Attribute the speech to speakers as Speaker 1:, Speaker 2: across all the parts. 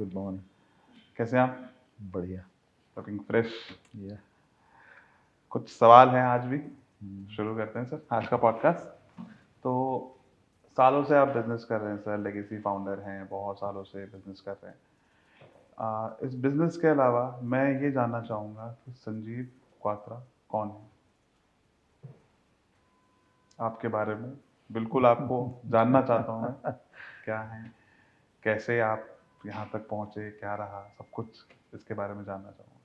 Speaker 1: Good morning.
Speaker 2: कैसे हैं आप?
Speaker 1: बढ़िया।
Speaker 2: Looking fresh.
Speaker 1: या
Speaker 2: कुछ सवाल हैं आज भी। शुरू करते हैं सर आज का पॉडकास्ट। तो सालों से आप बिजनेस कर रहे हैं सर, लेगेसी फाउंडर हैं, बहुत सालों से बिजनेस कर रहे हैं। इस बिजनेस के अलावा मैं ये जानना चाहूँगा कि संजीव क्वात्रा कौन है, आपके बारे में बिल्कुल आपको जानना चाहता हूँ मैं। क्या है, कैसे आप यहाँ तक पहुँचे, क्या रहा, सब कुछ इसके बारे में जानना चाहूँगा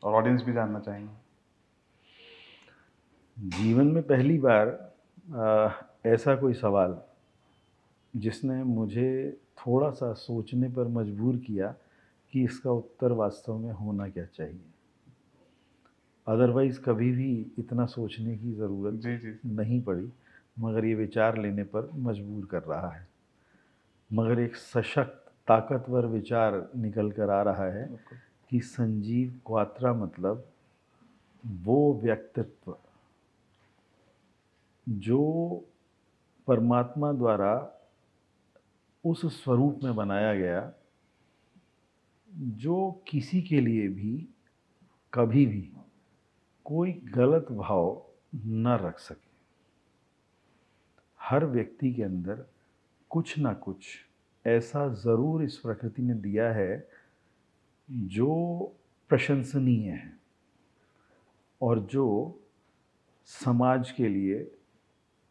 Speaker 2: और ऑडियंस भी जानना चाहेंगे।
Speaker 1: जीवन में पहली बार ऐसा कोई सवाल जिसने मुझे थोड़ा सा सोचने पर मजबूर किया कि इसका उत्तर वास्तव में होना क्या चाहिए। अदरवाइज़ कभी भी इतना सोचने की ज़रूरत
Speaker 2: जी जी सर।
Speaker 1: नहीं पड़ी, मगर ये विचार लेने पर मजबूर कर रहा है। मगर एक सशक्त ताकतवर विचार निकल कर आ रहा है कि संजीव क्वात्रा मतलब वो व्यक्तित्व जो परमात्मा द्वारा उस स्वरूप में बनाया गया जो किसी के लिए भी कभी भी कोई गलत भाव न रख सके। हर व्यक्ति के अंदर कुछ ना कुछ ऐसा ज़रूर इस प्रकृति ने दिया है जो प्रशंसनीय है और जो समाज के लिए,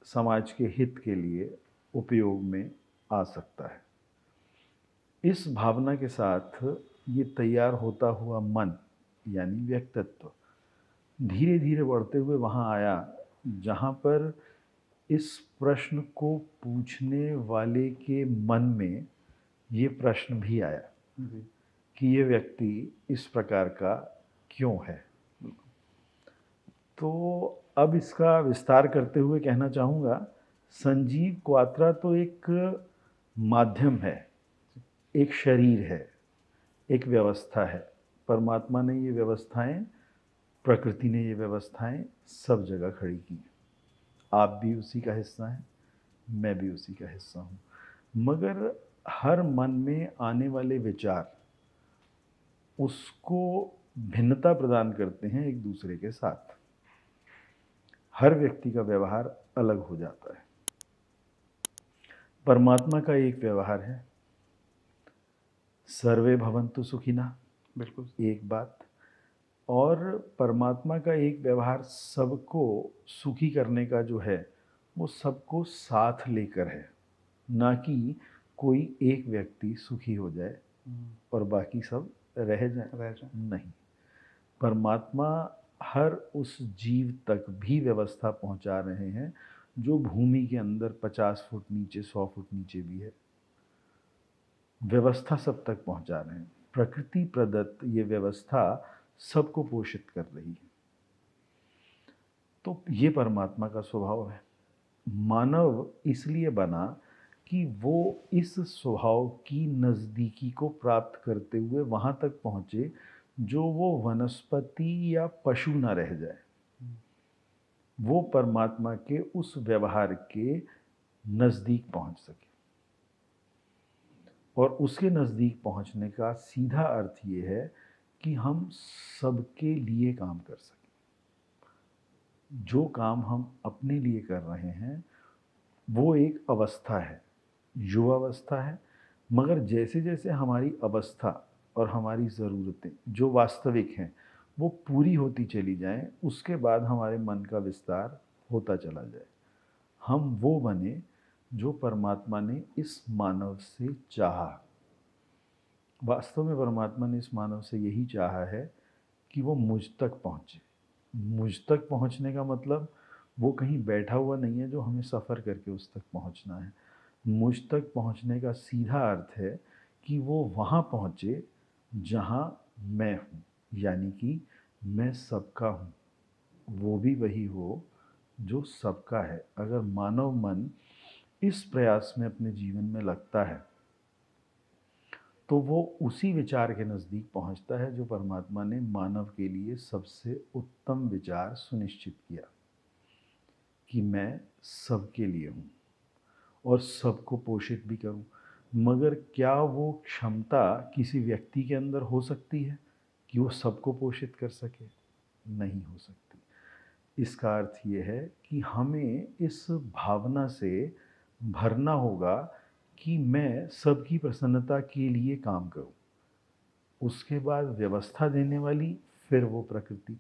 Speaker 1: समाज के हित के लिए उपयोग में आ सकता है। इस भावना के साथ ये तैयार होता हुआ मन यानी व्यक्तित्व धीरे धीरे बढ़ते हुए वहाँ आया जहाँ पर इस प्रश्न को पूछने वाले के मन में ये प्रश्न भी आया
Speaker 2: जी।
Speaker 1: कि ये व्यक्ति इस प्रकार का क्यों है। तो अब इसका विस्तार करते हुए कहना चाहूँगा, संजीव क्वात्रा तो एक माध्यम है, एक शरीर है, एक व्यवस्था है। परमात्मा ने ये व्यवस्थाएं, प्रकृति ने ये व्यवस्थाएं सब जगह खड़ी की। आप भी उसी का हिस्सा हैं, मैं भी उसी का हिस्सा हूँ। मगर हर मन में आने वाले विचार उसको भिन्नता प्रदान करते हैं एक दूसरे के साथ। हर व्यक्ति का व्यवहार अलग हो जाता है। परमात्मा का एक व्यवहार है, सर्वे भवन्तु सुखिनः,
Speaker 2: बिल्कुल।
Speaker 1: एक बात। और परमात्मा का एक व्यवहार सबको सुखी करने का जो है वो सबको साथ लेकर है, ना कि कोई एक व्यक्ति सुखी हो जाए और बाकी सब रह जाए। नहीं, परमात्मा हर उस जीव तक भी व्यवस्था पहुंचा रहे हैं जो भूमि के अंदर 50 फुट नीचे, 100 फुट नीचे भी है। व्यवस्था सब तक पहुंचा रहे हैं। प्रकृति प्रदत्त ये व्यवस्था सबको पोषित कर रही है। तो ये परमात्मा का स्वभाव है। मानव इसलिए बना कि वो इस स्वभाव की नज़दीकी को प्राप्त करते हुए वहाँ तक पहुँचे जो वो वनस्पति या पशु ना रह जाए, वो परमात्मा के उस व्यवहार के नज़दीक पहुँच सके। और उसके नज़दीक पहुँचने का सीधा अर्थ ये है कि हम सबके लिए काम कर सकें। जो काम हम अपने लिए कर रहे हैं वो एक अवस्था है, युवावस्था है। मगर जैसे जैसे हमारी अवस्था और हमारी ज़रूरतें जो वास्तविक हैं वो पूरी होती चली जाएं, उसके बाद हमारे मन का विस्तार होता चला जाए। हम वो बने जो परमात्मा ने इस मानव से चाहा। वास्तव में परमात्मा ने इस मानव से यही चाहा है कि वो मुझ तक पहुँचे। मुझ तक पहुँचने का मतलब वो कहीं बैठा हुआ नहीं है जो हमें सफ़र करके उस तक पहुँचना है। मुझ तक पहुँचने का सीधा अर्थ है कि वो वहाँ पहुँचे जहाँ मैं हूँ, यानी कि मैं सबका हूँ, वो भी वही हो जो सबका है। अगर मानव मन इस प्रयास में अपने जीवन में लगता है तो वो उसी विचार के नज़दीक पहुँचता है जो परमात्मा ने मानव के लिए सबसे उत्तम विचार सुनिश्चित किया कि मैं सबके लिए हूँ और सबको पोषित भी करूँ। मगर क्या वो क्षमता किसी व्यक्ति के अंदर हो सकती है कि वो सबको पोषित कर सके? नहीं हो सकती। इसका अर्थ ये है कि हमें इस भावना से भरना होगा कि मैं सबकी प्रसन्नता के लिए काम करूं। उसके बाद व्यवस्था देने वाली फिर वो प्रकृति,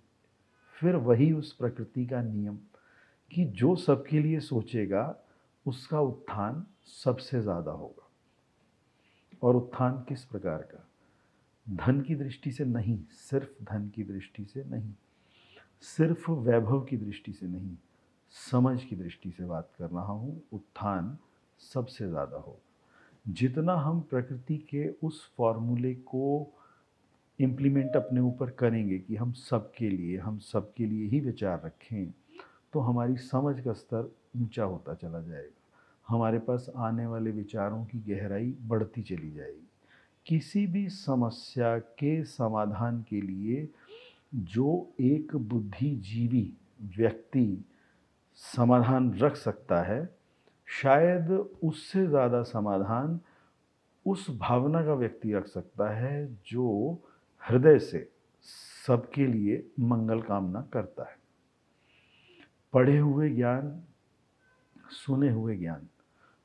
Speaker 1: फिर वही उस प्रकृति का नियम कि जो सबके लिए सोचेगा उसका उत्थान सबसे ज़्यादा होगा। और उत्थान किस प्रकार का? धन की दृष्टि से नहीं, सिर्फ धन की दृष्टि से नहीं, सिर्फ वैभव की दृष्टि से नहीं, समझ की दृष्टि से बात कर रहा हूँ। उत्थान सबसे ज़्यादा होगा। जितना हम प्रकृति के उस फॉर्मूले को इम्प्लीमेंट अपने ऊपर करेंगे कि हम सबके लिए ही विचार रखें, तो हमारी समझ का स्तर ऊंचा होता चला जाएगा। हमारे पास आने वाले विचारों की गहराई बढ़ती चली जाएगी। किसी भी समस्या के समाधान के लिए जो एक बुद्धिजीवी व्यक्ति समाधान रख सकता है, शायद उससे ज़्यादा समाधान उस भावना का व्यक्ति रख सकता है जो हृदय से सबके लिए मंगल कामना करता है। पढ़े हुए ज्ञान, सुने हुए ज्ञान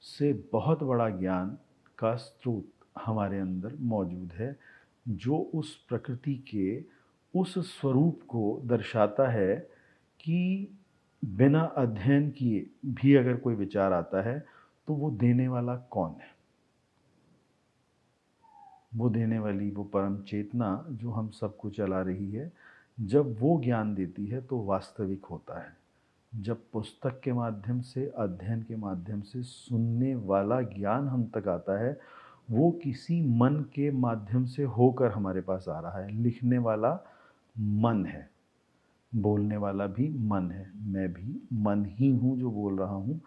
Speaker 1: से बहुत बड़ा ज्ञान का स्रोत हमारे अंदर मौजूद है, जो उस प्रकृति के उस स्वरूप को दर्शाता है कि बिना अध्ययन किए भी अगर कोई विचार आता है तो वो देने वाला कौन है? वो देने वाली वो परम चेतना जो हम सबको चला रही है, जब वो ज्ञान देती है तो वास्तविक होता है। जब पुस्तक के माध्यम से, अध्ययन के माध्यम से सुनने वाला ज्ञान हम तक आता है, वो किसी मन के माध्यम से होकर हमारे पास आ रहा है। लिखने वाला मन है, बोलने वाला भी मन है, मैं भी मन ही हूँ जो बोल रहा हूँ।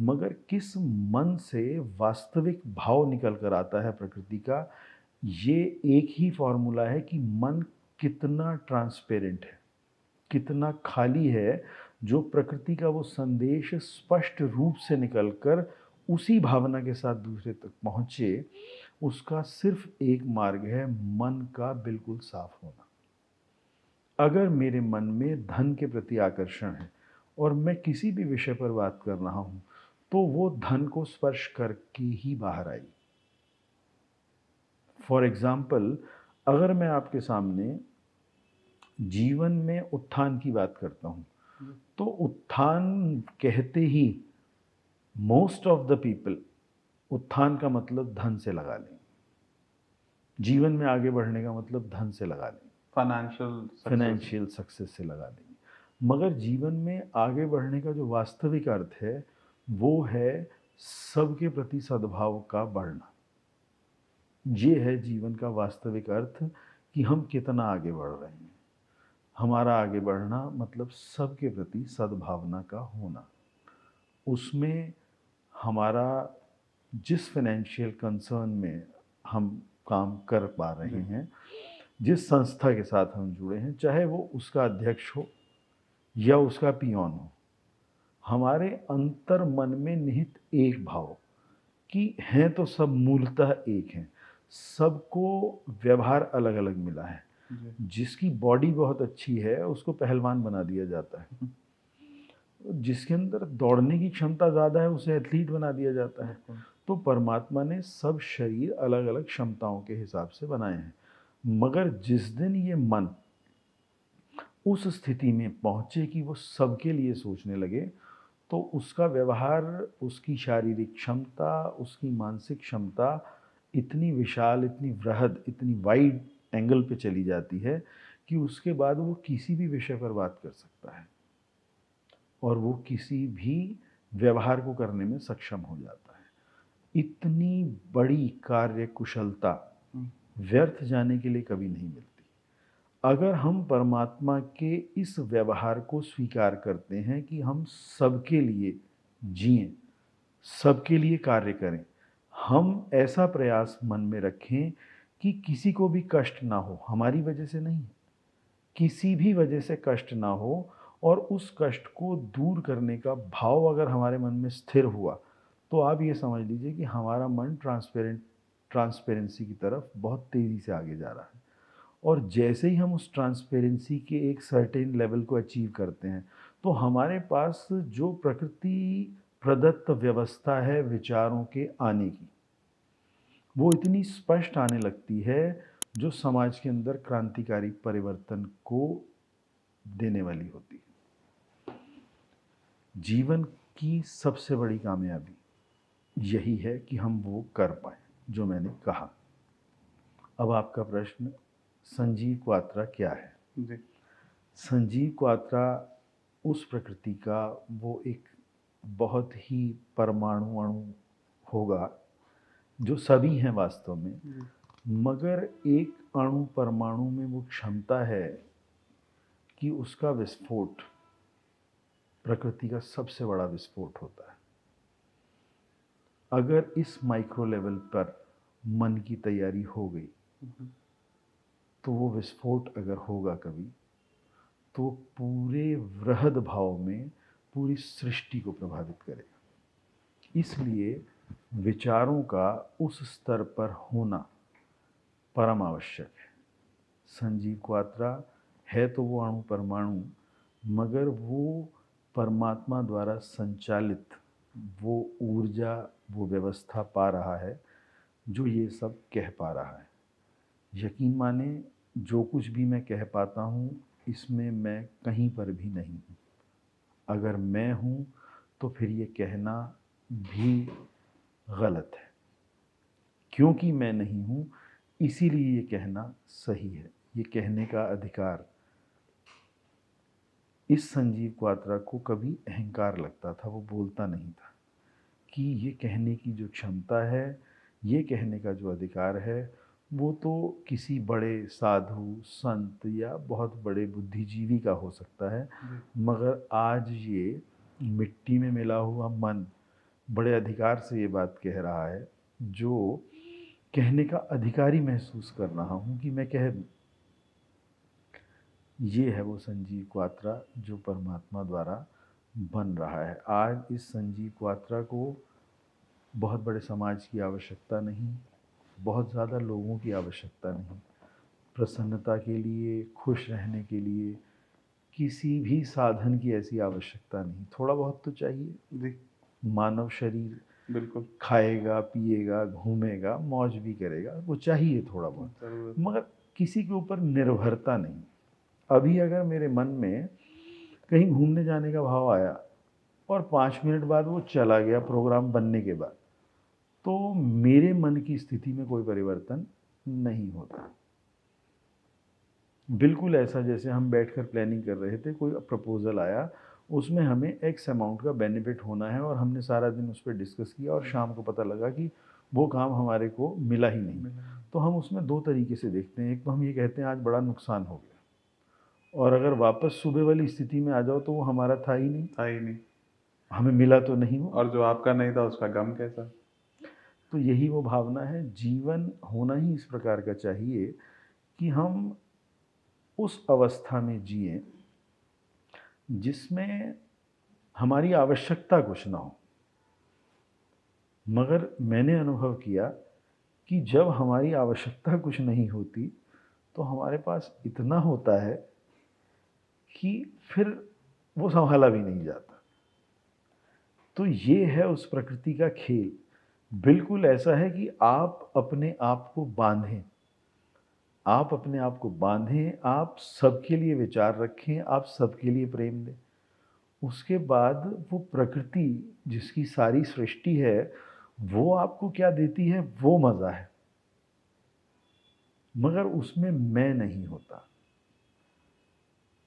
Speaker 1: मगर किस मन से वास्तविक भाव निकल कर आता है प्रकृति का, ये एक ही फॉर्मूला है कि मन कितना ट्रांसपेरेंट है, कितना खाली है, जो प्रकृति का वो संदेश स्पष्ट रूप से निकलकर उसी भावना के साथ दूसरे तक पहुँचे। उसका सिर्फ एक मार्ग है, मन का बिल्कुल साफ होना। अगर मेरे मन में धन के प्रति आकर्षण है और मैं किसी भी विषय पर बात कर रहा हूँ, तो वो धन को स्पर्श करके ही बाहर आई। फॉर एग्जाम्पल, अगर मैं आपके सामने जीवन में उत्थान की बात करता हूँ, तो उत्थान कहते ही मोस्ट ऑफ द पीपल उत्थान का मतलब धन से लगा लें। जीवन में आगे बढ़ने का मतलब धन से लगा लें, फाइनेंशियल सक्सेस से लगा लेंगे। मगर जीवन में आगे बढ़ने का जो वास्तविक अर्थ है, वो है सबके प्रति सद्भाव का बढ़ना। ये है जीवन का वास्तविक अर्थ कि हम कितना आगे बढ़ रहे हैं। हमारा आगे बढ़ना मतलब सबके प्रति सद्भावना का होना। उसमें हमारा जिस फाइनेंशियल कंसर्न में हम काम कर पा रहे हैं, जिस संस्था के साथ हम जुड़े हैं, चाहे वो उसका अध्यक्ष हो या उसका पियोन हो, हमारे अंतर मन में निहित एक भाव कि हैं तो सब मूलतः एक हैं। सबको व्यवहार अलग अलग मिला है। जिसकी बॉडी बहुत अच्छी है उसको पहलवान बना दिया जाता है, जिसके अंदर दौड़ने की क्षमता ज़्यादा है उसे एथलीट बना दिया जाता है। तो परमात्मा ने सब शरीर अलग अलग क्षमताओं के हिसाब से बनाए हैं। मगर जिस दिन ये मन उस स्थिति में पहुँचे कि वो सबके लिए सोचने लगे, तो उसका व्यवहार, उसकी शारीरिक क्षमता, उसकी मानसिक क्षमता इतनी विशाल, इतनी वृहद, इतनी वाइड एंगल पे चली जाती है कि उसके बाद वो किसी भी विषय पर बात कर सकता है और वो किसी भी व्यवहार को करने में सक्षम हो जाता है। इतनी बड़ी कार्य कुशलता व्यर्थ जाने के लिए कभी नहीं मिलती। अगर हम परमात्मा के इस व्यवहार को स्वीकार करते हैं कि हम सबके लिए जिएं, सबके लिए कार्य करें, हम ऐसा प्रयास मन में रखें कि किसी को भी कष्ट ना हो, हमारी वजह से नहीं, किसी भी वजह से कष्ट ना हो, और उस कष्ट को दूर करने का भाव अगर हमारे मन में स्थिर हुआ, तो आप ये समझ लीजिए कि हमारा मन ट्रांसपेरेंसी की तरफ बहुत तेज़ी से आगे जा रहा है। और जैसे ही हम उस ट्रांसपेरेंसी के एक सर्टेन लेवल को अचीव करते हैं, तो हमारे पास जो प्रकृति प्रदत्त व्यवस्था है विचारों के आने की, वो इतनी स्पष्ट आने लगती है, जो समाज के अंदर क्रांतिकारी परिवर्तन को देने वाली होती है। जीवन की सबसे बड़ी कामयाबी यही है कि हम वो कर पाएँ जो मैंने कहा। अब आपका प्रश्न, संजीव क्वात्रा क्या है?
Speaker 2: जी।
Speaker 1: संजीव क्वात्रा उस प्रकृति का वो एक बहुत ही परमाणु अणु होगा, जो सभी हैं वास्तव में, मगर एक अणु परमाणु में वो क्षमता है कि उसका विस्फोट प्रकृति का सबसे बड़ा विस्फोट होता है। अगर इस माइक्रो लेवल पर मन की तैयारी हो गई, तो वो विस्फोट अगर होगा कभी, तो पूरे वृहद भाव में पूरी सृष्टि को प्रभावित करेगा। इसलिए विचारों का उस स्तर पर होना परम आवश्यक है। संजीव क्वात्रा है तो वो अणु परमाणु, मगर वो परमात्मा द्वारा संचालित वो ऊर्जा, वो व्यवस्था पा रहा है जो ये सब कह पा रहा है। यकीन माने, जो कुछ भी मैं कह पाता हूँ, इसमें मैं कहीं पर भी नहीं हूँ। अगर मैं हूँ तो फिर ये कहना भी गलत है। क्योंकि मैं नहीं हूँ, इसीलिए ये कहना सही है। ये कहने का अधिकार, इस संजीव क्वात्रा को कभी अहंकार लगता था, वो बोलता नहीं था कि ये कहने की जो क्षमता है, ये कहने का जो अधिकार है, वो तो किसी बड़े साधु संत या बहुत बड़े बुद्धिजीवी का हो सकता है। मगर आज ये मिट्टी में मिला हुआ मन बड़े अधिकार से ये बात कह रहा है, जो कहने का अधिकारी महसूस कर रहा हूँ कि मैं कह दूँ। ये है वो संजीव क्वात्रा जो परमात्मा द्वारा बन रहा है। आज इस संजीव क्वात्रा को बहुत बड़े समाज की आवश्यकता नहीं, बहुत ज़्यादा लोगों की आवश्यकता नहीं। प्रसन्नता के लिए, खुश रहने के लिए किसी भी साधन की ऐसी आवश्यकता नहीं। थोड़ा बहुत तो चाहिए।
Speaker 2: जी।
Speaker 1: मानव शरीर
Speaker 2: बिल्कुल
Speaker 1: खाएगा, पिएगा, घूमेगा, मौज भी करेगा, वो चाहिए थोड़ा बहुत, मगर किसी के ऊपर निर्भरता नहीं। अभी अगर मेरे मन में कहीं घूमने जाने का भाव आया और 5 मिनट बाद वो चला गया प्रोग्राम बनने के बाद, तो मेरे मन की स्थिति में कोई परिवर्तन नहीं होता। बिल्कुल ऐसा जैसे हम बैठकर प्लानिंग कर रहे थे, कोई प्रपोज़ल आया, उसमें हमें एक्स अमाउंट का बेनिफिट होना है और हमने सारा दिन उस पर डिस्कस किया और शाम को पता लगा कि वो काम हमारे को मिला ही नहीं। तो हम उसमें 2 तरीके से देखते हैं। एक तो हम ये कहते हैं आज बड़ा नुकसान हो गया, और अगर वापस सुबह वाली स्थिति में आ जाओ तो वो हमारा था ही नहीं, हमें मिला तो नहीं वो,
Speaker 2: और जो आपका नहीं था उसका गम कैसा।
Speaker 1: तो यही वो भावना है। जीवन होना ही इस प्रकार का चाहिए कि हम उस अवस्था में जिए जिसमें हमारी आवश्यकता कुछ ना हो। मगर मैंने अनुभव किया कि जब हमारी आवश्यकता कुछ नहीं होती, तो हमारे पास इतना होता है कि फिर वो संभाला भी नहीं जाता। तो ये है उस प्रकृति का खेल। बिल्कुल ऐसा है कि आप अपने आप को बांधें, आप अपने आप को बांधें, आप सबके लिए विचार रखें, आप सबके लिए प्रेम दें। उसके बाद वो प्रकृति जिसकी सारी सृष्टि है, वो आपको क्या देती है वो मज़ा है, मगर उसमें मैं नहीं होता,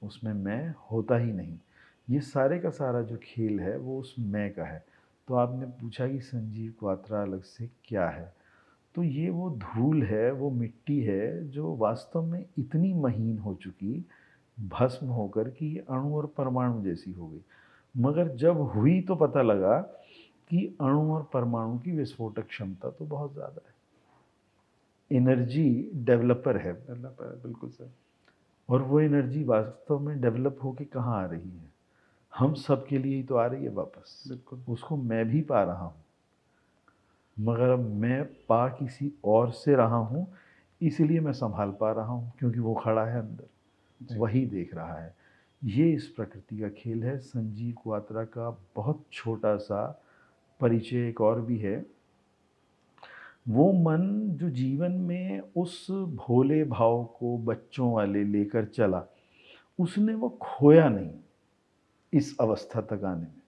Speaker 1: उसमें मैं होता ही नहीं। ये सारे का सारा जो खेल है वो उस मैं का है। तो आपने पूछा कि संजीव क्वात्रा अलग से क्या है, तो ये वो धूल है, वो मिट्टी है जो वास्तव में इतनी महीन हो चुकी, भस्म होकर कि ये अणु और परमाणु जैसी हो गई। मगर जब हुई तो पता लगा कि अणु और परमाणु की विस्फोटक क्षमता तो बहुत ज़्यादा है। एनर्जी डेवलपर है,
Speaker 2: बिल्कुल सर।
Speaker 1: और वो एनर्जी वास्तव में डेवलप होके कहाँ आ रही है, हम सब के लिए ही तो आ रही है वापस।
Speaker 2: बिल्कुल।
Speaker 1: उसको मैं भी पा रहा हूँ। मगर अब मैं पा किसी और से रहा हूँ, इसलिए मैं संभाल पा रहा हूँ, क्योंकि वो खड़ा है अंदर,
Speaker 2: जी।
Speaker 1: वही देख रहा है। ये इस प्रकृति का खेल है। संजीव क्वात्रा का बहुत छोटा सा परिचय एक और भी है। वो मन जो जीवन में उस भोले भाव को बच्चों वाले लेकर चला, उसने वो खोया नहीं इस अवस्था तक आने में।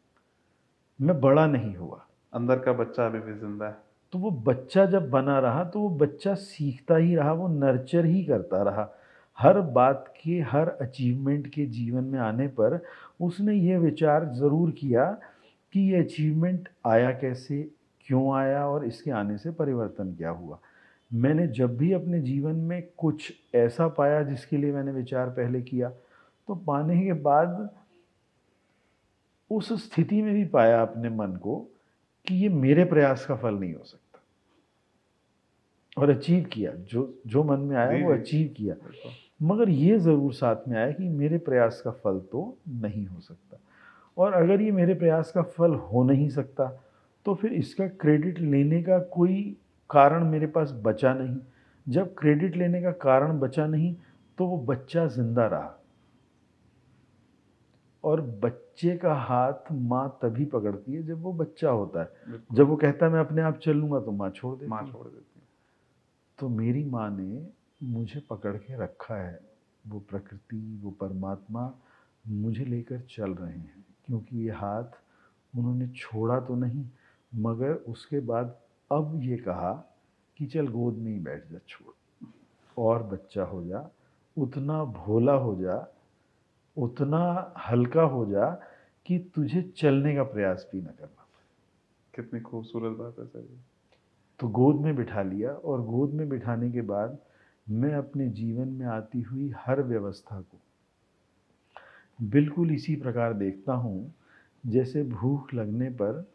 Speaker 1: मैं बड़ा नहीं हुआ,
Speaker 2: अंदर का बच्चा अभी भी जिंदा है।
Speaker 1: तो वो बच्चा जब बना रहा तो वो बच्चा सीखता ही रहा, वो नर्चर ही करता रहा। हर बात के, हर अचीवमेंट के जीवन में आने पर उसने ये विचार ज़रूर किया कि ये अचीवमेंट आया कैसे, क्यों आया और इसके आने से परिवर्तन क्या हुआ। मैंने जब भी अपने जीवन में कुछ ऐसा पाया जिसके लिए मैंने विचार पहले किया, तो पाने के बाद उस स्थिति में भी पाया अपने मन को कि ये मेरे प्रयास का फल नहीं हो सकता, और अचीव किया। जो जो मन में आया
Speaker 2: जी
Speaker 1: वो
Speaker 2: जी।
Speaker 1: अचीव किया।
Speaker 2: बिल्कुल।
Speaker 1: मगर ये ज़रूर साथ में आया कि मेरे प्रयास का फल तो नहीं हो सकता, और अगर ये मेरे प्रयास का फल हो नहीं सकता तो फिर इसका क्रेडिट लेने का कोई कारण मेरे पास बचा नहीं। जब क्रेडिट लेने का कारण बचा नहीं तो वो बच्चा ज़िंदा रहा, और बच्चे का हाथ माँ तभी पकड़ती है जब वो बच्चा होता है।
Speaker 2: बिल्कुल।
Speaker 1: जब वो कहता है मैं अपने आप चल लूँगा तो माँ छोड़
Speaker 2: माँ
Speaker 1: देती है।
Speaker 2: छोड़ देती है।
Speaker 1: तो मेरी माँ ने मुझे पकड़ के रखा है। वो प्रकृति, वो परमात्मा मुझे लेकर चल रहे हैं, क्योंकि ये हाथ उन्होंने छोड़ा तो नहीं, मगर उसके बाद अब ये कहा कि चल गोद में ही बैठ जा, छोड़, और बच्चा हो जा, उतना भोला हो जा, उतना हल्का हो जा कि तुझे चलने का प्रयास भी न करना पड़े।
Speaker 2: कितनी खूबसूरत बात है सर ये।
Speaker 1: तो गोद में बिठा लिया, और गोद में बिठाने के बाद मैं अपने जीवन में आती हुई हर व्यवस्था को बिल्कुल इसी प्रकार देखता हूँ, जैसे भूख लगने पर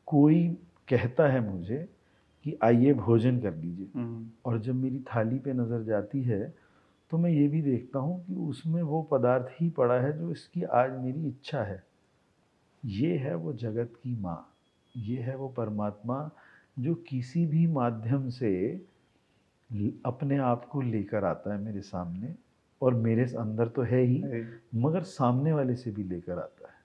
Speaker 1: कोई कहता है मुझे कि आइए भोजन कर लीजिए, और जब मेरी थाली पे नज़र जाती है तो मैं ये भी देखता हूँ कि उसमें वो पदार्थ ही पड़ा है जो इसकी आज मेरी इच्छा है। ये है वो जगत की माँ, ये है वो परमात्मा जो किसी भी माध्यम से अपने आप को लेकर आता है मेरे सामने, और मेरे अंदर तो है ही, मगर सामने वाले से भी लेकर आता है।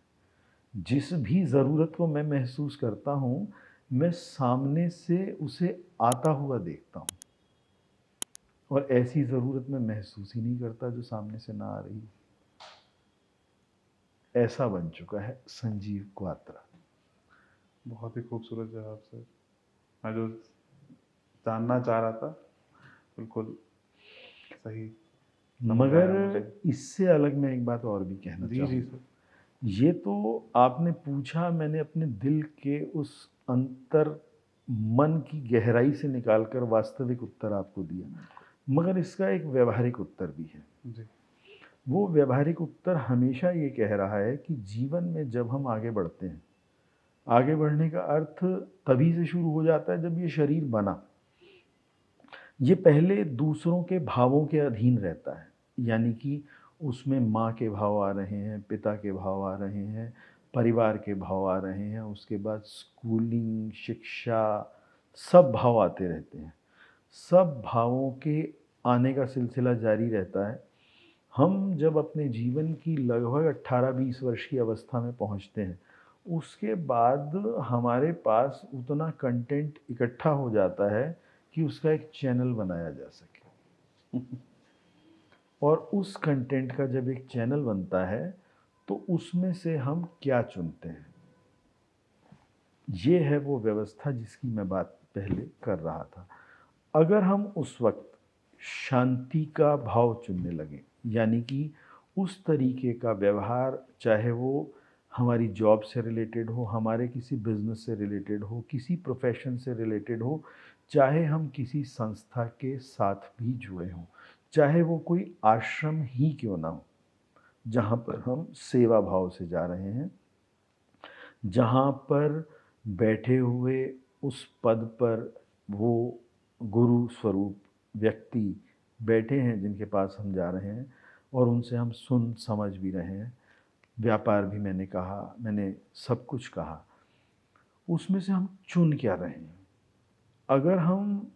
Speaker 1: जिस भी ज़रूरत को मैं महसूस करता हूँ, मैं सामने से उसे आता हुआ देखता हूँ, और ऐसी ज़रूरत मैं महसूस ही नहीं करता जो सामने से ना आ रही। ऐसा बन चुका है संजीव क्वात्रा।
Speaker 2: बहुत ही खूबसूरत जवाब सर। मैं जो जानना चाह रहा था बिल्कुल सही समझ आया मुझे।
Speaker 1: मगर इससे अलग मैं एक बात और भी कहना
Speaker 2: जी जी
Speaker 1: चाहूँगा।
Speaker 2: सर।
Speaker 1: ये तो आपने पूछा, मैंने अपने दिल के उस अंतर मन की गहराई से निकाल कर वास्तविक उत्तर आपको दिया, मगर इसका एक व्यवहारिक उत्तर भी है।
Speaker 2: जी।
Speaker 1: वो व्यवहारिक उत्तर हमेशा ये कह रहा है कि जीवन में जब हम आगे बढ़ते हैं, आगे बढ़ने का अर्थ तभी से शुरू हो जाता है जब ये शरीर बना। ये पहले दूसरों के भावों के अधीन रहता है, यानी कि उसमें माँ के भाव आ रहे हैं, पिता के भाव आ रहे हैं, परिवार के भाव आ रहे हैं, उसके बाद स्कूलिंग, शिक्षा, सब भाव आते रहते हैं। सब भावों के आने का सिलसिला जारी रहता है। हम जब अपने जीवन की लगभग 18-20 वर्ष की अवस्था में पहुंचते हैं, उसके बाद हमारे पास उतना कंटेंट इकट्ठा हो जाता है कि उसका एक चैनल बनाया जा सके। और उस कंटेंट का जब एक चैनल बनता है तो उसमें से हम क्या चुनते हैं, ये है वो व्यवस्था जिसकी मैं बात पहले कर रहा था। अगर हम उस वक्त शांति का भाव चुनने लगें, यानी कि उस तरीके का व्यवहार, चाहे वो हमारी जॉब से रिलेटेड हो, हमारे किसी बिजनेस से रिलेटेड हो, किसी प्रोफेशन से रिलेटेड हो, चाहे हम किसी संस्था के साथ भी जुड़े हों, चाहे वो कोई आश्रम ही क्यों ना हो, जहाँ पर हम सेवा भाव से जा रहे हैं, जहाँ पर बैठे हुए उस पद पर वो गुरु स्वरूप व्यक्ति बैठे हैं जिनके पास हम जा रहे हैं, और उनसे हम सुन समझ भी रहे हैं, व्यापार भी मैंने कहा, मैंने सब कुछ कहा, उसमें से हम चुन क्या रहे हैं। अगर हम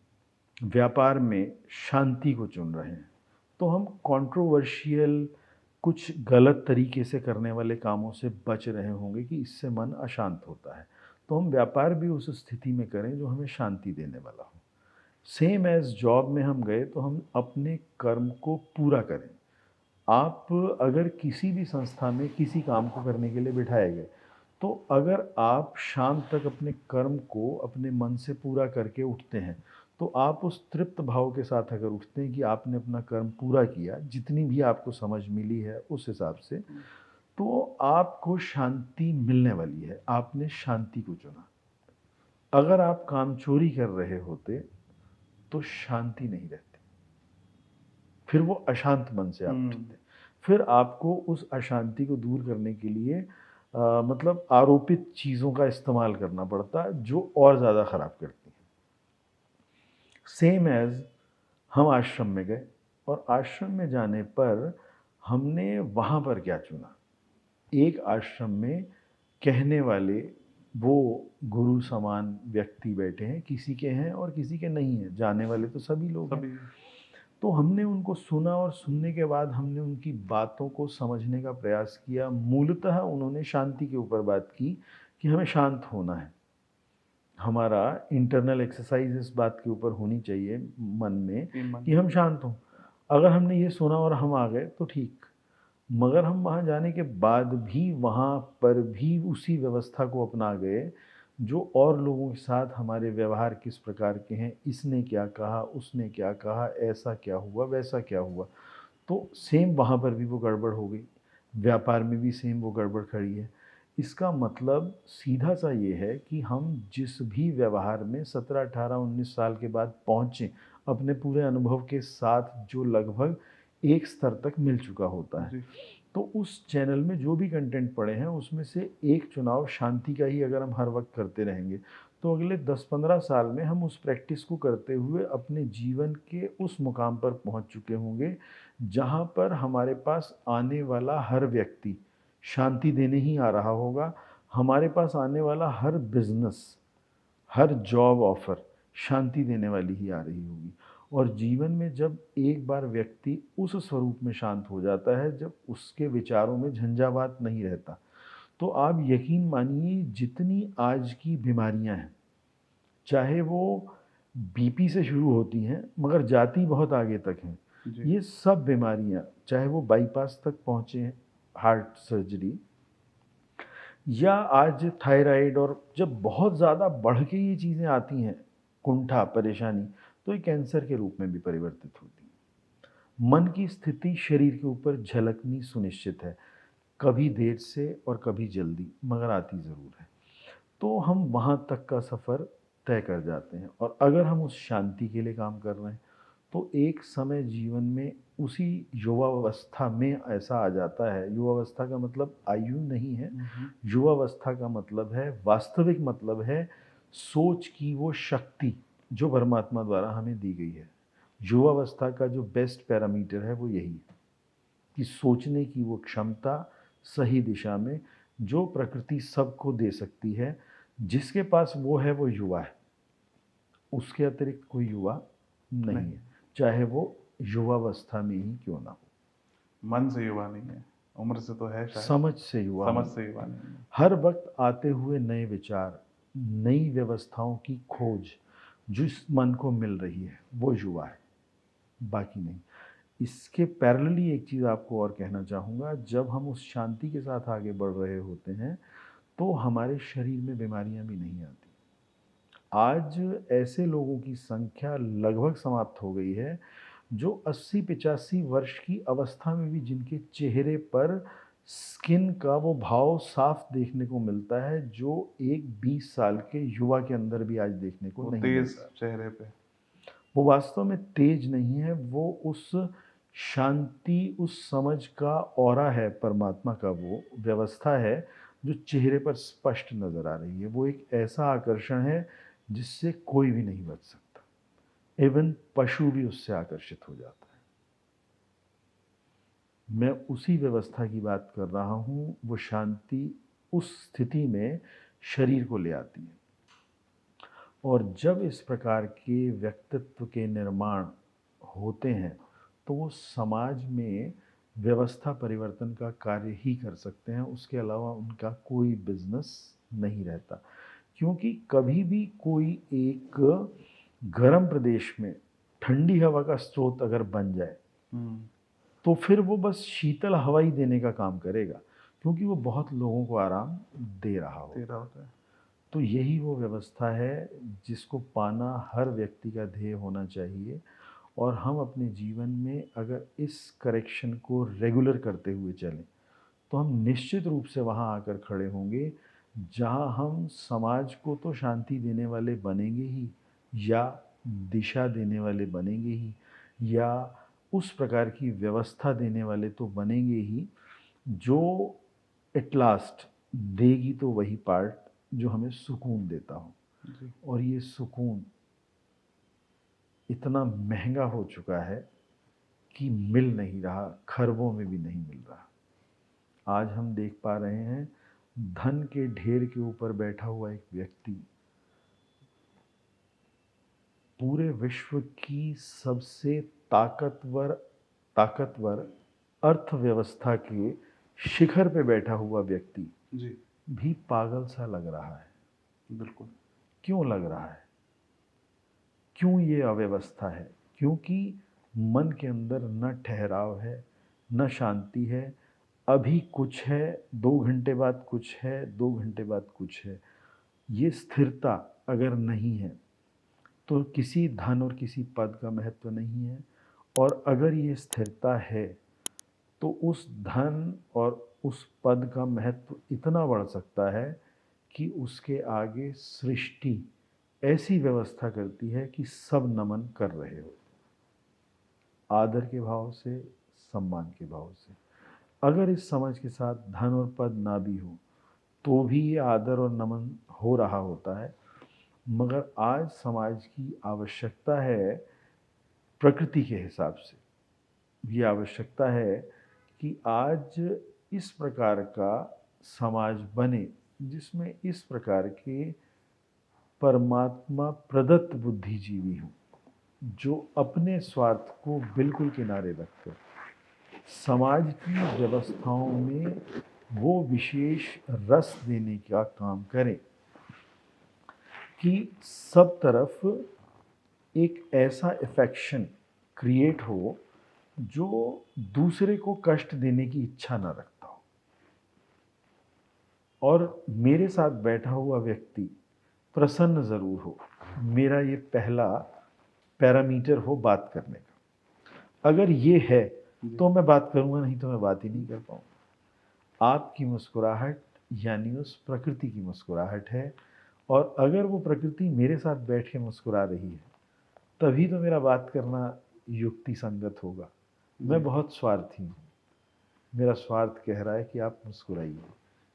Speaker 1: व्यापार में शांति को चुन रहे हैं तो हम कंट्रोवर्शियल कुछ गलत तरीके से करने वाले कामों से बच रहे होंगे कि इससे मन अशांत होता है। तो हम व्यापार भी उस स्थिति में करें जो हमें शांति देने वाला हो। सेम एज़ जॉब में हम गए तो हम अपने कर्म को पूरा करें। आप अगर किसी भी संस्था में किसी काम को करने के लिए बिठाए गए, तो अगर आप शाम तक अपने कर्म को अपने मन से पूरा करके उठते हैं, तो आप उस तृप्त भाव के साथ अगर उठते हैं कि आपने अपना कर्म पूरा किया, जितनी भी आपको समझ मिली है उस हिसाब से, तो आपको शांति मिलने वाली है। आपने शांति को चुना। अगर आप काम चोरी कर रहे होते, तो शांति नहीं रहती। फिर वो अशांत मन से आप उठते। फिर आपको उस अशांति को दूर करने के लिए मतलब आरोपित चीज़ों का इस्तेमाल करना पड़ता है जो और ज़्यादा ख़राब करती हैं। सेम एज़ हम आश्रम में गए और आश्रम में जाने पर हमने वहाँ पर क्या चुना। एक आश्रम में कहने वाले वो गुरु समान व्यक्ति बैठे हैं, किसी के हैं और किसी के नहीं हैं, जाने वाले तो सभी लोग हैं। तो हमने उनको सुना और सुनने के बाद हमने उनकी बातों को समझने का प्रयास किया। मूलतः उन्होंने शांति के ऊपर बात की कि हमें शांत होना है। हमारा इंटरनल एक्सरसाइज इस बात के ऊपर होनी चाहिए मन में कि हम शांत हों। अगर हमने ये सुना और हम आ गए तो ठीक, मगर हम वहाँ जाने के बाद भी वहाँ पर भी उसी व्यवस्था को अपना गए जो और लोगों के साथ हमारे व्यवहार किस प्रकार के हैं, इसने क्या कहा, उसने क्या कहा, ऐसा क्या हुआ, वैसा क्या हुआ, तो सेम वहाँ पर भी वो गड़बड़ हो गई। व्यापार में भी सेम वो गड़बड़ खड़ी है। इसका मतलब सीधा सा ये है कि हम जिस भी व्यवहार में 17, 18, 19 साल के बाद पहुँचे, अपने पूरे अनुभव के साथ जो लगभग एक स्तर तक मिल चुका होता है, तो उस चैनल में जो भी कंटेंट पड़े हैं उसमें से एक चुनाव शांति का ही अगर हम हर वक्त करते रहेंगे, तो अगले 10-15 साल में हम उस प्रैक्टिस को करते हुए अपने जीवन के उस मुकाम पर पहुंच चुके होंगे जहां पर हमारे पास आने वाला हर व्यक्ति शांति देने ही आ रहा होगा। हमारे पास आने वाला हर बिजनेस, हर जॉब ऑफर शांति देने वाली ही आ रही होगी। और जीवन में जब एक बार व्यक्ति उस स्वरूप में शांत हो जाता है, जब उसके विचारों में झंझावात नहीं रहता, तो आप यकीन मानिए जितनी आज की बीमारियां हैं, चाहे वो बीपी से शुरू होती हैं मगर जाती बहुत आगे तक हैं, ये सब बीमारियां, चाहे वो बाईपास तक पहुँचे हैं, हार्ट सर्जरी, या आज थायराइड, और जब बहुत ज़्यादा बढ़ के ये चीज़ें आती हैं, कुंठा, परेशानी, तो ये कैंसर के रूप में भी परिवर्तित होती है। मन की स्थिति शरीर के ऊपर झलकनी सुनिश्चित है, कभी देर से और कभी जल्दी, मगर आती ज़रूर है। तो हम वहाँ तक का सफ़र तय कर जाते हैं। और अगर हम उस शांति के लिए काम कर रहे हैं, तो एक समय जीवन में उसी युवावस्था में ऐसा आ जाता है। युवावस्था का मतलब आयु नहीं है, युवावस्था का मतलब है, वास्तविक मतलब है सोच की वो शक्ति जो परमात्मा द्वारा हमें दी गई है। युवावस्था का जो बेस्ट पैरामीटर है वो यही है कि सोचने की वो क्षमता सही दिशा में, जो प्रकृति सबको दे सकती है। जिसके पास वो है वो युवा है, उसके अतिरिक्त कोई युवा नहीं है, चाहे वो युवावस्था में ही क्यों ना हो।
Speaker 2: मन से युवा नहीं है, उम्र से तो है शायद,
Speaker 1: समझ से युवा,
Speaker 2: समझ से युवा नहीं है।
Speaker 1: हर वक्त आते हुए नए विचार, नई व्यवस्थाओं की खोज जिस मन को मिल रही है वो युवा है, बाकी नहीं। इसके पैरेलली एक चीज़ आपको और कहना चाहूँगा, जब हम उस शांति के साथ आगे बढ़ रहे होते हैं तो हमारे शरीर में बीमारियां भी नहीं आती। आज ऐसे लोगों की संख्या लगभग समाप्त हो गई है जो 80-85 वर्ष की अवस्था में भी जिनके चेहरे पर स्किन का वो भाव साफ देखने को मिलता है जो एक 20 साल के युवा के अंदर भी आज देखने को नहीं
Speaker 2: तेज
Speaker 1: मिलता।
Speaker 2: चेहरे पे
Speaker 1: वो वास्तव में तेज नहीं है, वो उस शांति, उस समझ का ऑरा है, परमात्मा का वो व्यवस्था है जो चेहरे पर स्पष्ट नजर आ रही है। वो एक ऐसा आकर्षण है जिससे कोई भी नहीं बच सकता। इवन पशु भी उससे आकर्षित हो जाता है। मैं उसी व्यवस्था की बात कर रहा हूँ। वो शांति उस स्थिति में शरीर को ले आती है। और जब इस प्रकार के व्यक्तित्व के निर्माण होते हैं तो वो समाज में व्यवस्था परिवर्तन का कार्य ही कर सकते हैं, उसके अलावा उनका कोई बिजनेस नहीं रहता। क्योंकि कभी भी कोई एक गर्म प्रदेश में ठंडी हवा का स्रोत अगर बन जाए तो फिर वो बस शीतल हवा ही देने का काम करेगा, क्योंकि वो बहुत लोगों को आराम दे रहा होता है। तो यही वो व्यवस्था है जिसको पाना हर व्यक्ति का ध्येय होना चाहिए। और हम अपने जीवन में अगर इस करेक्शन को रेगुलर करते हुए चलें तो हम निश्चित रूप से वहाँ आकर खड़े होंगे जहाँ हम समाज को तो शांति देने वाले बनेंगे ही, या दिशा देने वाले बनेंगे ही, या उस प्रकार की व्यवस्था देने वाले तो बनेंगे ही जो एट लास्ट देगी तो वही पार्ट जो हमें सुकून देता हो। और ये सुकून इतना महंगा हो चुका है कि मिल नहीं रहा, खरबों में भी नहीं मिल रहा। आज हम देख पा रहे हैं धन के ढेर के ऊपर बैठा हुआ एक व्यक्ति पूरे विश्व की सबसे ताकतवर अर्थव्यवस्था के शिखर पे बैठा हुआ व्यक्ति भी पागल सा लग रहा है।
Speaker 2: बिल्कुल।
Speaker 1: क्यों लग रहा है? क्यों ये अव्यवस्था है? क्योंकि मन के अंदर न ठहराव है, न शांति है। अभी कुछ है, 2 घंटे बाद कुछ है, 2 घंटे बाद कुछ है। ये स्थिरता अगर नहीं है तो किसी धन और किसी पद का महत्व नहीं है। और अगर ये स्थिरता है तो उस धन और उस पद का महत्व इतना बढ़ सकता है कि उसके आगे सृष्टि ऐसी व्यवस्था करती है कि सब नमन कर रहे हो, आदर के भाव से, सम्मान के भाव से। अगर इस समझ के साथ धन और पद ना भी हो तो भी ये आदर और नमन हो रहा होता है। मगर आज समाज की आवश्यकता है प्रकृति के हिसाब से, ये आवश्यकता है कि आज इस प्रकार का समाज बने जिसमें इस प्रकार के परमात्मा प्रदत्त बुद्धिजीवी हों, जो अपने स्वार्थ को बिल्कुल किनारे रखकर समाज की व्यवस्थाओं में वो विशेष रस देने का काम करें कि सब तरफ एक ऐसा अफेक्शन क्रिएट हो जो दूसरे को कष्ट देने की इच्छा न रखता हो। और मेरे साथ बैठा हुआ व्यक्ति प्रसन्न ज़रूर हो, मेरा ये पहला पैरामीटर हो बात करने का। अगर ये है तो मैं बात करूँगा, नहीं तो मैं बात ही नहीं कर पाऊँगा। आपकी मुस्कुराहट यानी उस प्रकृति की मुस्कुराहट है, और अगर वो प्रकृति मेरे साथ बैठ के मुस्कुरा रही है तभी तो मेरा बात करना युक्ति संगत होगा। मैं बहुत स्वार्थी हूँ, मेरा स्वार्थ कह रहा है कि आप मुस्कुराइए,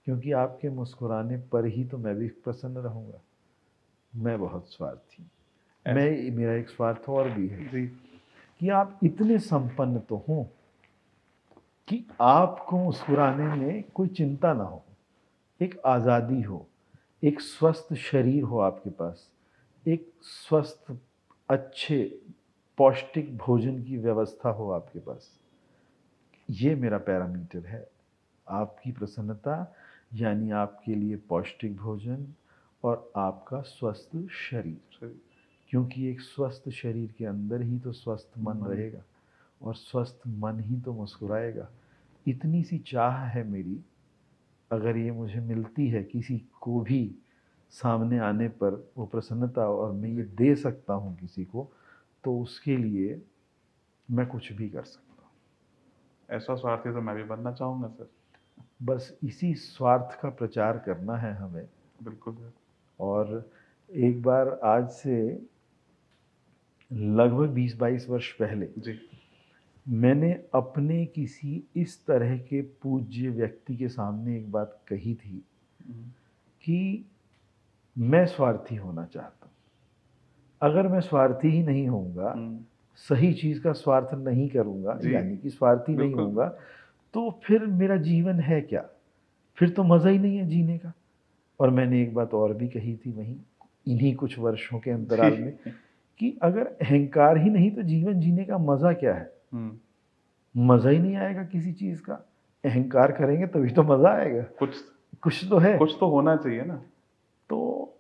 Speaker 1: क्योंकि आपके मुस्कुराने पर ही तो मैं भी प्रसन्न रहूँगा। मैं बहुत स्वार्थी, मेरा एक स्वार्थ और भी है कि आप इतने संपन्न तो हों कि आपको मुस्कुराने में कोई चिंता ना हो, एक आज़ादी हो, एक स्वस्थ शरीर हो आपके पास, एक स्वस्थ अच्छे पौष्टिक भोजन की व्यवस्था हो आपके पास। ये मेरा पैरामीटर है। आपकी प्रसन्नता यानी आपके लिए पौष्टिक भोजन और आपका स्वस्थ शरीर, क्योंकि एक स्वस्थ शरीर के अंदर ही तो स्वस्थ मन रहेगा, और स्वस्थ मन ही तो मुस्कुराएगा। इतनी सी चाह है मेरी, अगर ये मुझे मिलती है किसी को भी सामने आने पर वो प्रसन्नता, और मैं ये दे सकता हूँ किसी को, तो उसके लिए मैं कुछ भी कर सकता हूँ।
Speaker 2: ऐसा स्वार्थी तो मैं भी बनना चाहूँगा सर।
Speaker 1: बस इसी स्वार्थ का प्रचार करना है हमें।
Speaker 2: बिल्कुल सर।
Speaker 1: और एक बार आज से लगभग 20-22 वर्ष पहले मैंने अपने किसी इस तरह के पूज्य व्यक्ति के सामने एक बात कही थी कि मैं स्वार्थी होना चाहता हूँ। अगर मैं स्वार्थी ही नहीं होऊंगा, सही चीज़ का स्वार्थ नहीं करूँगा, यानी कि स्वार्थी नहीं होऊंगा, तो फिर मेरा जीवन है क्या? फिर तो मज़ा ही नहीं है जीने का। और मैंने एक बात और भी कही थी वहीं इन्हीं कुछ वर्षों के अंतराल में कि अगर अहंकार ही नहीं तो जीवन जीने का मज़ा क्या है? मज़ा ही नहीं आएगा किसी चीज़ का। अहंकार करेंगे तभी तो मज़ा आएगा। कुछ तो है।
Speaker 2: कुछ तो होना चाहिए ना।
Speaker 1: तो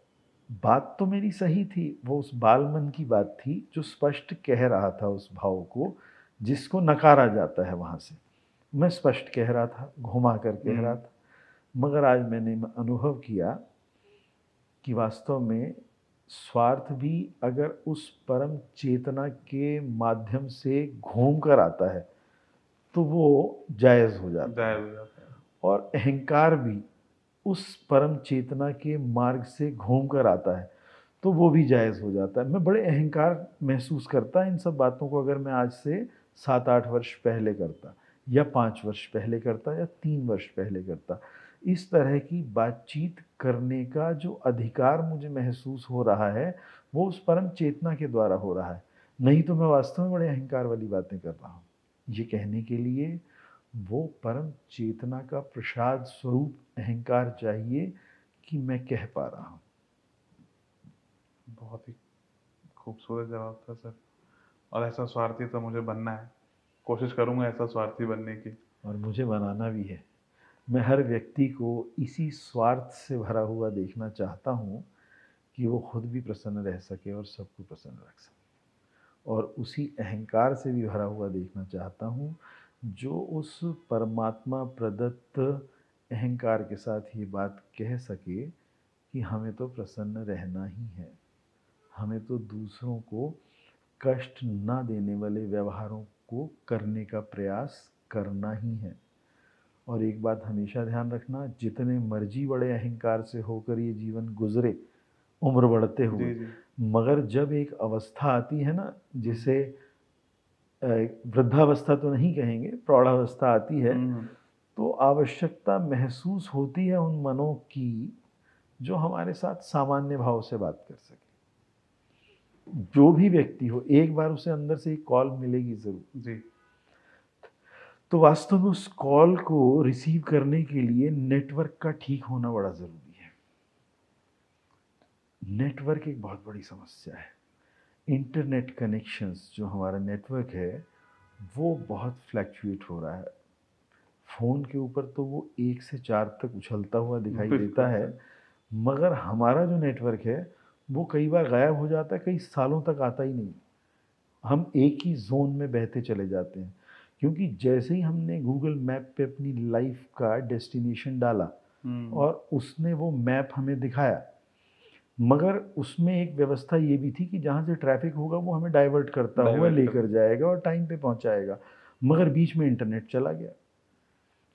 Speaker 1: बात तो मेरी सही थी, वो उस बाल मन की बात थी जो स्पष्ट कह रहा था उस भाव को, जिसको नकारा जाता है वहाँ से। मैं स्पष्ट कह रहा था, घुमा कर कह रहा था। मगर आज मैंने अनुभव किया कि वास्तव में स्वार्थ भी अगर उस परम चेतना के माध्यम से घूम कर आता है तो वो जायज़ हो जाता है। और अहंकार भी उस परम चेतना के मार्ग से घूम कर आता है तो वो भी जायज़ हो जाता है। मैं बड़े अहंकार महसूस करता इन सब बातों को अगर मैं आज से 7-8 वर्ष पहले करता या 5 वर्ष पहले करता या 3 वर्ष पहले करता। इस तरह की बातचीत करने का जो अधिकार मुझे महसूस हो रहा है, वो उस परम चेतना के द्वारा हो रहा है। नहीं तो मैं वास्तव में बड़े अहंकार वाली बातें कर रहा हूँ। ये कहने के लिए वो परम चेतना का प्रसाद स्वरूप अहंकार चाहिए कि मैं कह पा रहा हूँ।
Speaker 2: बहुत ही खूबसूरत जवाब था सर। और ऐसा स्वार्थी तो मुझे बनना है, कोशिश करूंगा ऐसा स्वार्थी बनने की।
Speaker 1: और मुझे बनाना भी है। मैं हर व्यक्ति को इसी स्वार्थ से भरा हुआ देखना चाहता हूँ कि वो खुद भी प्रसन्न रह सके और सबको प्रसन्न रख सके। और उसी अहंकार से भी भरा हुआ देखना चाहता हूँ जो उस परमात्मा प्रदत्त अहंकार के साथ ये बात कह सके कि हमें तो प्रसन्न रहना ही है, हमें तो दूसरों को कष्ट ना देने वाले व्यवहारों को करने का प्रयास करना ही है। और एक बात हमेशा ध्यान रखना, जितने मर्जी बड़े अहंकार से होकर ये जीवन गुजरे उम्र बढ़ते हुए, मगर जब एक अवस्था आती है ना जिसे वृद्धावस्था तो नहीं कहेंगे, प्रौढ़ावस्था आती है, तो आवश्यकता महसूस होती है उन मनों की जो हमारे साथ सामान्य भाव से बात कर सके। जो भी व्यक्ति हो, एक बार उसे अंदर से एक कॉल मिलेगी जरूर जी। तो वास्तव में उस कॉल को रिसीव करने के लिए नेटवर्क का ठीक होना बड़ा ज़रूरी है। नेटवर्क एक बहुत बड़ी समस्या है। इंटरनेट कनेक्शंस जो हमारा नेटवर्क है वो बहुत फ्लैक्चुएट हो रहा है। फ़ोन के ऊपर तो वो 1 से 4 तक उछलता हुआ दिखाई देता है, मगर हमारा जो नेटवर्क है वो कई बार गायब हो जाता है, कई सालों तक आता ही नहीं। हम एक ही जोन में बहते चले जाते हैं, क्योंकि जैसे ही हमने गूगल मैप पे अपनी लाइफ का डेस्टिनेशन डाला और उसने वो मैप हमें दिखाया, मगर उसमें एक व्यवस्था ये भी थी कि जहाँ से ट्रैफिक होगा वो हमें डाइवर्ट करता हुआ लेकर जाएगा और टाइम पे पहुँचाएगा। मगर बीच में इंटरनेट चला गया।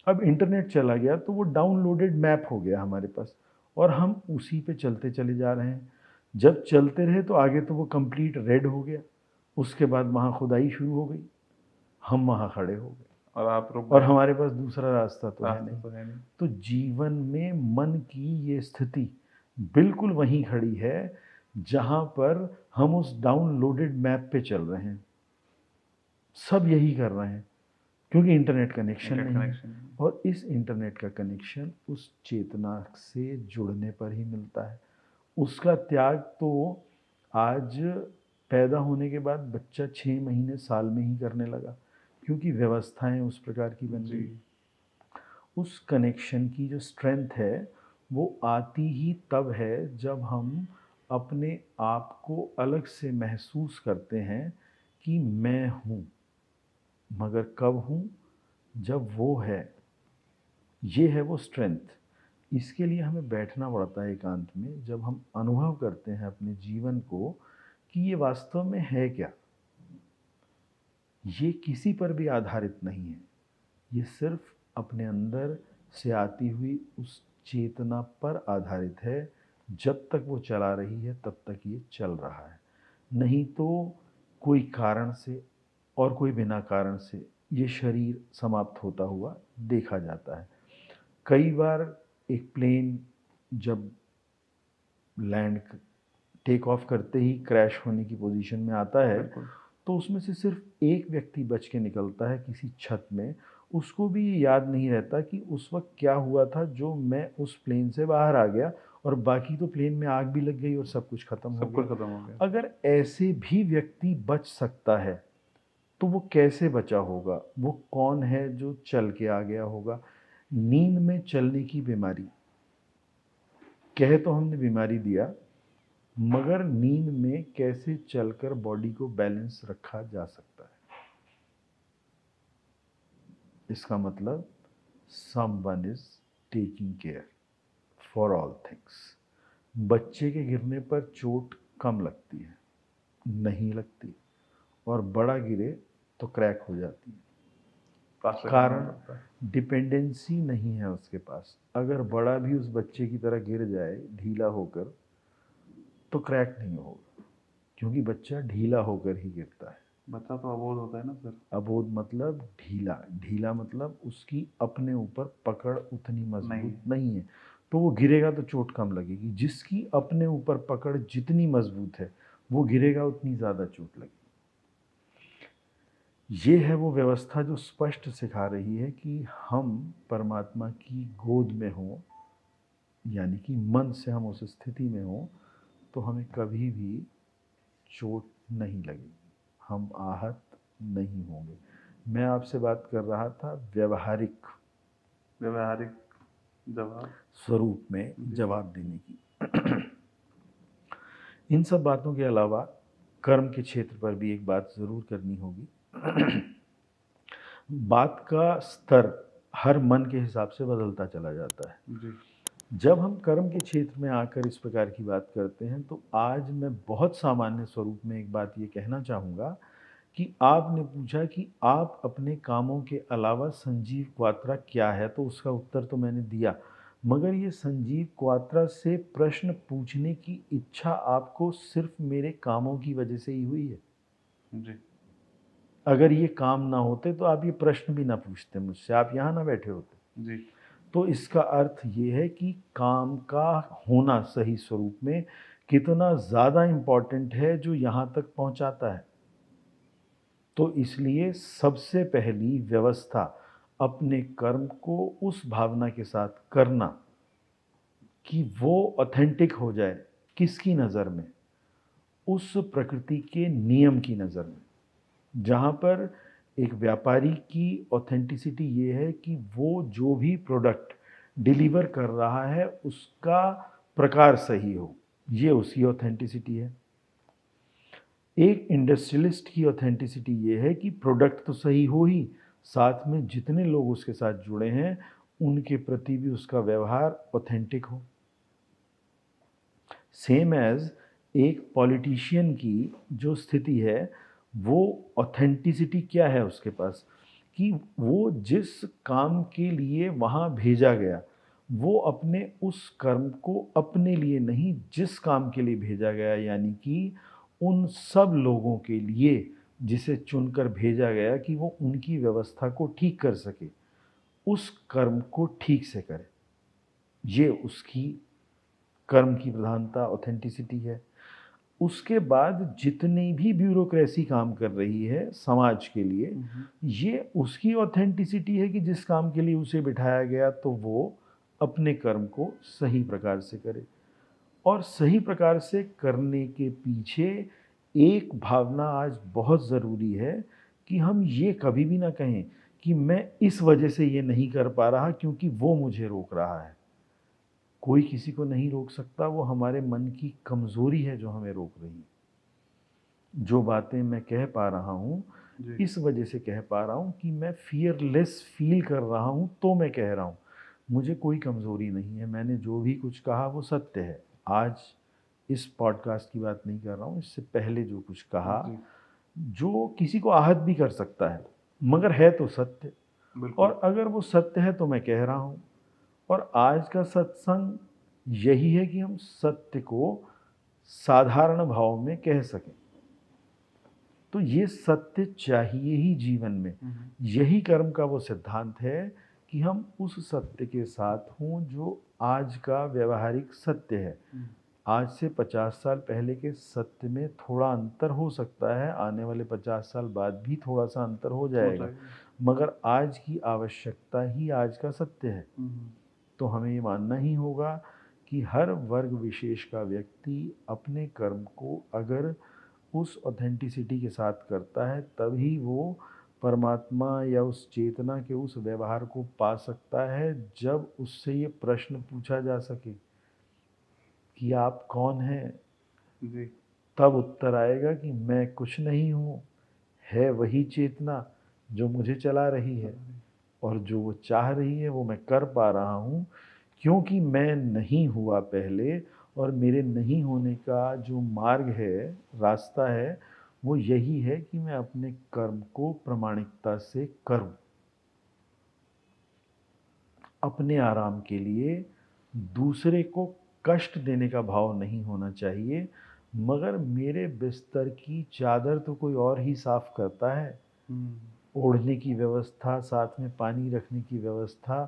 Speaker 1: अब इंटरनेट चला गया तो वो डाउनलोडेड मैप हो गया हमारे पास और हम उसी पे चलते चले जा रहे हैं। जब चलते रहे तो आगे तो वो कंप्लीट रेड हो गया, उसके बाद वहाँ खुदाई शुरू हो गई, हम वहाँ खड़े हो गए
Speaker 2: और आप रुक
Speaker 1: और
Speaker 2: गए।
Speaker 1: हमारे पास दूसरा रास्ता तो है नहीं। तो जीवन में मन की ये स्थिति बिल्कुल वहीं खड़ी है जहाँ पर हम उस डाउनलोडेड मैप पे चल रहे हैं। सब यही कर रहे हैं क्योंकि इंटरनेट कनेक्शन नहीं है। और इस इंटरनेट का कनेक्शन उस चेतना से जुड़ने पर ही मिलता है। उसका त्याग तो आज पैदा होने के बाद बच्चा 6 महीने साल में ही करने लगा, क्योंकि व्यवस्थाएं उस प्रकार की बन गई। उस कनेक्शन की जो स्ट्रेंथ है वो आती ही तब है जब हम अपने आप को अलग से महसूस करते हैं कि मैं हूँ। मगर कब हूँ? जब वो है। ये है वो स्ट्रेंथ। इसके लिए हमें बैठना पड़ता है एकांत में, जब हम अनुभव करते हैं अपने जीवन को कि ये वास्तव में है क्या। ये किसी पर भी आधारित नहीं है, ये सिर्फ अपने अंदर से आती हुई उस चेतना पर आधारित है। जब तक वो चला रही है तब तक ये चल रहा है, नहीं तो कोई कारण से और कोई बिना कारण से ये शरीर समाप्त होता हुआ देखा जाता है। कई बार एक प्लेन जब लैंड टेक ऑफ करते ही क्रैश होने की पोजीशन में आता है तो उसमें से सिर्फ एक व्यक्ति बच के निकलता है किसी छत में। उसको भी याद नहीं रहता कि उस वक्त क्या हुआ था जो मैं उस प्लेन से बाहर आ गया और बाकी तो प्लेन में आग भी लग गई और सब कुछ खत्म हो
Speaker 2: सब कुछ
Speaker 1: गया।
Speaker 2: खत्म हो गया।
Speaker 1: अगर ऐसे भी व्यक्ति बच सकता है तो वो कैसे बचा होगा? वो कौन है जो चल के आ गया होगा? नींद में चलने की बीमारी, कह तो हमने बीमारी दिया, मगर नींद में कैसे चलकर बॉडी को बैलेंस रखा जा सकता है? इसका मतलब someone is taking care for all things. बच्चे के गिरने पर चोट कम लगती है, नहीं लगती, और बड़ा गिरे तो क्रैक हो जाती है।
Speaker 2: प्लास्टर करना
Speaker 1: कारण
Speaker 2: पड़ता है।
Speaker 1: डिपेंडेंसी नहीं है उसके पास। अगर बड़ा भी उस बच्चे की तरह गिर जाए ढीला होकर तो क्रैक नहीं होगा, क्योंकि बच्चा ढीला होकर ही गिरता है।
Speaker 2: बच्चा तो अबोध होता है ना सर।
Speaker 1: अबोध मतलब ढीला, ढीला मतलब उसकी अपने ऊपर पकड़ उतनी मजबूत नहीं है, तो वो गिरेगा तो चोट कम लगेगी। जिसकी अपने ऊपर पकड़ जितनी मजबूत है वो गिरेगा उतनी ज़्यादा चोट लगेगी। ये है वो व्यवस्था जो स्पष्ट सिखा रही है कि हम परमात्मा की गोद में हों, यानी कि मन से हम उस स्थिति में हों तो हमें कभी भी चोट नहीं लगेगी, हम आहत नहीं होंगे। मैं आपसे बात कर रहा था व्यवहारिक
Speaker 2: जवाब
Speaker 1: स्वरूप में जवाब देने की। इन सब बातों के अलावा कर्म के क्षेत्र पर भी एक बात ज़रूर करनी होगी। बात का स्तर हर मन के हिसाब से बदलता चला जाता है
Speaker 2: जी।
Speaker 1: जब हम कर्म के क्षेत्र में आकर इस प्रकार की बात करते हैं। तो आज मैं बहुत सामान्य स्वरूप में एक बात ये कहना चाहूँगा कि आपने पूछा कि आप अपने कामों के अलावा संजीव क्वात्रा क्या है, तो उसका उत्तर तो मैंने दिया, मगर ये संजीव क्वात्रा से प्रश्न पूछने की इच्छा आपको सिर्फ मेरे कामों की वजह से ही हुई है।
Speaker 2: जी।
Speaker 1: अगर ये काम ना होते तो आप ये प्रश्न भी ना पूछते मुझसे, आप यहाँ ना बैठे होते।
Speaker 2: जी।
Speaker 1: तो इसका अर्थ ये है कि काम का होना सही स्वरूप में कितना ज़्यादा इम्पॉर्टेंट है जो यहाँ तक पहुँचाता है। तो इसलिए सबसे पहली व्यवस्था अपने कर्म को उस भावना के साथ करना कि वो ऑथेंटिक हो जाए। किसकी नज़र में? उस प्रकृति के नियम की नज़र में। जहाँ पर एक व्यापारी की ऑथेंटिसिटी ये है कि वो जो भी प्रोडक्ट डिलीवर कर रहा है उसका प्रकार सही हो, ये उसकी ऑथेंटिसिटी है। एक इंडस्ट्रियलिस्ट की ऑथेंटिसिटी ये है कि प्रोडक्ट तो सही हो ही, साथ में जितने लोग उसके साथ जुड़े हैं उनके प्रति भी उसका व्यवहार ऑथेंटिक हो। सेम एज एक पॉलिटिशियन की जो स्थिति है वो ऑथेंटिसिटी क्या है उसके पास, कि वो जिस काम के लिए वहाँ भेजा गया वो अपने उस कर्म को अपने लिए नहीं, जिस काम के लिए भेजा गया यानी कि उन सब लोगों के लिए जिसे चुनकर भेजा गया कि वो उनकी व्यवस्था को ठीक कर सके, उस कर्म को ठीक से करे। ये उसकी कर्म की प्रधानता ऑथेंटिसिटी है। उसके बाद जितनी भी ब्यूरोक्रेसी काम कर रही है समाज के लिए, ये उसकी ऑथेंटिसिटी है कि जिस काम के लिए उसे बिठाया गया तो वो अपने कर्म को सही प्रकार से करे। और सही प्रकार से करने के पीछे एक भावना आज बहुत ज़रूरी है कि हम ये कभी भी ना कहें कि मैं इस वजह से ये नहीं कर पा रहा क्योंकि वो मुझे रोक रहा है। कोई किसी को नहीं रोक सकता, वो हमारे मन की कमज़ोरी है जो हमें रोक रही है। जो बातें मैं कह पा रहा हूँ इस वजह से कह पा रहा हूँ कि मैं फियरलेस फील कर रहा हूँ तो मैं कह रहा हूँ, मुझे कोई कमज़ोरी नहीं है। मैंने जो भी कुछ कहा वो सत्य है। आज इस पॉडकास्ट की बात नहीं कर रहा हूँ, इससे पहले जो कुछ कहा जो किसी को आहत भी कर सकता है मगर है तो सत्य, और अगर वो सत्य है तो मैं कह रहा हूँ। और आज का सत्संग यही है कि हम सत्य को साधारण भाव में कह सकें। तो ये सत्य चाहिए ही जीवन में। यही कर्म का वो सिद्धांत है कि हम उस सत्य के साथ हों जो आज का व्यवहारिक सत्य है। आज से 50 साल पहले के सत्य में थोड़ा अंतर हो सकता है, आने वाले 50 साल बाद भी थोड़ा सा अंतर हो जाएगा, मगर आज की आवश्यकता ही आज का सत्य है। तो हमें ये मानना ही होगा कि हर वर्ग विशेष का व्यक्ति अपने कर्म को अगर उस ऑथेंटिसिटी के साथ करता है तभी वो परमात्मा या उस चेतना के उस व्यवहार को पा सकता है। जब उससे ये प्रश्न पूछा जा सके कि आप कौन हैं,
Speaker 2: जी।
Speaker 1: तब उत्तर आएगा कि मैं कुछ नहीं हूँ, है वही चेतना जो मुझे चला रही है, और जो वो चाह रही है वो मैं कर पा रहा हूँ, क्योंकि मैं नहीं हुआ पहले। और मेरे नहीं होने का जो मार्ग है, रास्ता है, वो यही है कि मैं अपने कर्म को प्रामाणिकता से करूं। अपने आराम के लिए दूसरे को कष्ट देने का भाव नहीं होना चाहिए, मगर मेरे बिस्तर की चादर तो कोई और ही साफ करता है, ओढ़ने की व्यवस्था, साथ में पानी रखने की व्यवस्था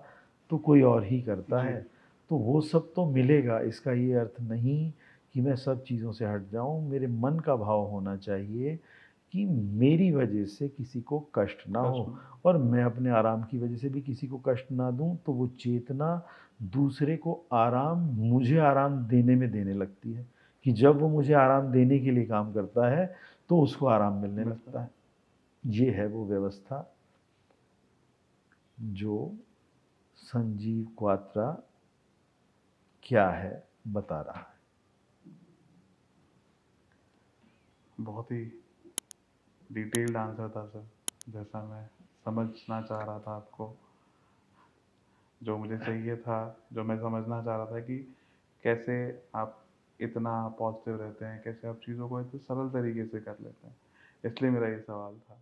Speaker 1: तो कोई और ही करता
Speaker 2: जी।
Speaker 1: है। तो वो सब तो मिलेगा, इसका ये अर्थ नहीं कि मैं सब चीज़ों से हट जाऊं। मेरे मन का भाव होना चाहिए कि मेरी वजह से किसी को कष्ट ना
Speaker 2: कष्ट
Speaker 1: हो,
Speaker 2: में।
Speaker 1: और मैं अपने आराम की वजह से भी किसी को कष्ट ना दूं। तो वो चेतना दूसरे को आराम मुझे आराम देने में देने लगती है, कि जब वो मुझे आराम देने के लिए काम करता है तो उसको आराम मिलने
Speaker 2: बिल्कुल।
Speaker 1: लगता है। ये है वो व्यवस्था जो संजीव क्वात्रा क्या है बता रहा है।
Speaker 2: बहुत ही डिटेल्ड आंसर था सर, जैसा मैं समझना चाह रहा था आपको, जो मुझे चाहिए था, जो मैं समझना चाह रहा था कि कैसे आप इतना पॉजिटिव रहते हैं, कैसे आप चीज़ों को इतने सरल तरीके से कर लेते हैं, इसलिए मेरा ये सवाल था।